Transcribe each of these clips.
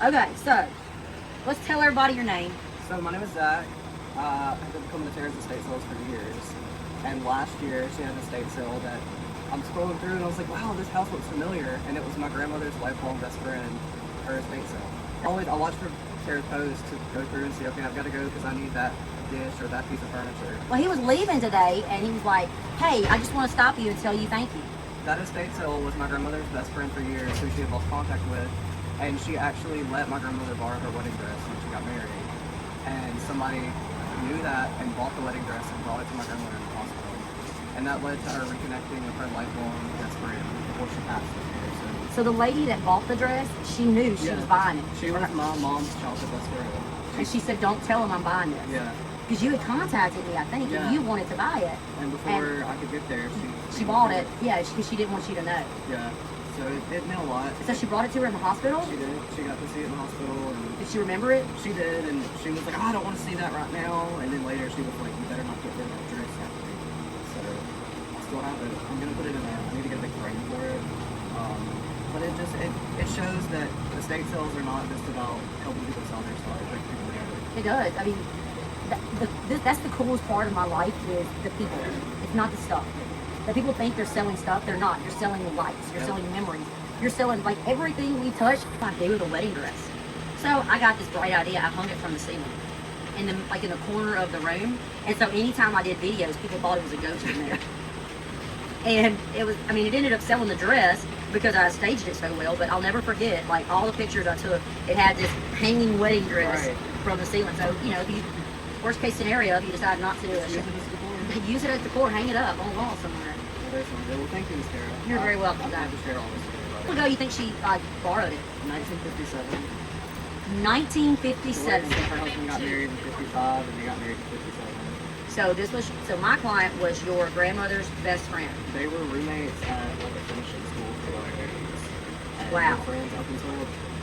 Okay, so let's tell everybody your name. So my name is Zack. I've been coming to Tara's estate sales for years. And last year she had an estate sale that I'm scrolling through and I was like, wow, this house looks familiar. And it was my grandmother's lifelong best friend, her estate sale. I watch for Tara's post to go through and see, okay, I've got to go because I need that dish or that piece of furniture. Well, he was leaving today and he was like, hey, I just want to stop you and tell you thank you. That estate sale was my grandmother's best friend for years, who she had lost contact with. And she actually let my grandmother borrow her wedding dress when she got married. And somebody knew that and bought the wedding dress and brought it to my grandmother in the hospital. And that led to her reconnecting with her lifelong best friend before she passed this year. So the lady that bought the dress, she knew she was buying it. She was my mom's childhood best friend. And she said, don't tell him I'm buying this. Yeah. Because you had contacted me, I think, and you wanted to buy it. And before I could get there, she bought it. Yeah, because she didn't want you to know. Yeah. So it meant a lot. So she brought it to her in the hospital? She did. She got to see it in the hospital. And did she remember it? She did, and she was like, oh, I don't want to see that right now. And then later she was like, you better not get rid of that dress after me. So I still have it. I'm going to put it in there. I need to get a big frame for it. But it shows that estate sales are not just about helping people sell their stuff. Like people together. It does. I mean, that's the coolest part of my life is the people. It's not the stuff. The people think they're selling stuff. They're not. You're selling lights. You're selling memories. You're selling like everything we touch. I do with a wedding dress. So I got this bright idea. I hung it from the ceiling, in the corner of the room. And so anytime I did videos, people thought it was a ghost in there. And it was. I mean, it ended up selling the dress because I staged it so well. But I'll never forget like all the pictures I took. It had this hanging wedding dress from the ceiling. So you know, if you worst case scenario, if you decide not to do it, use it at the decor, hang it up on the wall somewhere. Well, thank you, Miss Tara. You're very welcome. I'm glad to share all this with everybody. How long ago you think she borrowed it? 1957. 1957. Her husband got married in 55, and they got married in 57. So my client was your grandmother's best friend. They were roommates at like a finishing school for like years. Wow. Friends up until,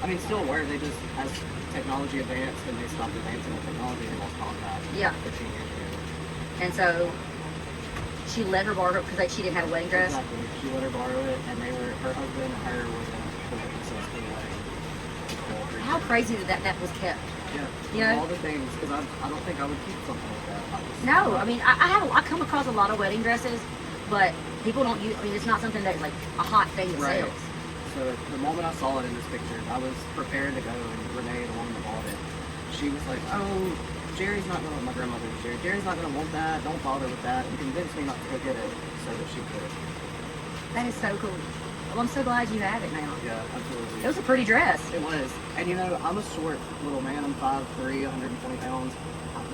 I mean, still were. They just, as technology advanced and they stopped advancing with technology, they lost contact. Yeah. 15 years ago. And so she let her borrow it because she didn't have a wedding dress? Exactly. She let her borrow it, and her husband and her were the witnesses to the wedding. How crazy that was kept. Yeah. You know? All the things, because I don't think I would keep something like that. No, I mean, I come across a lot of wedding dresses, but people don't use, I mean, it's not something that's like a hot thing that sells. So the moment I saw it in this picture, I was prepared to go, and Renee, the woman that bought it, she was like, oh, Jerry's not going to, my grandmother was Jerry's not going to want that, don't bother with that, and convinced me not to go get it so that she could. That is so cool. Well, I'm so glad you have it now. Yeah, absolutely. It was a pretty dress. It was. And you know, I'm a short little man, I'm 5'3", 120 pounds.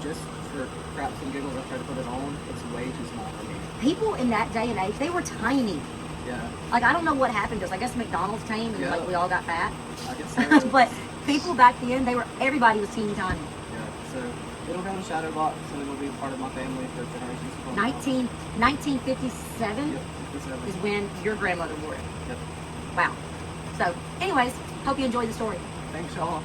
Just for craps and giggles, I try to put it on. It's way too small for me. People in that day and age, they were tiny. Yeah. Like, I don't know what happened to us. I guess McDonald's came and like we all got fat. I guess so. But people back then, everybody was teeny tiny. Yeah, so it'll go in a shadow box and it'll be part of my family for generations to come. 1957 yep, 57. is when your grandmother wore it. Yep. Wow. So, anyways, hope you enjoyed the story. Thanks, y'all.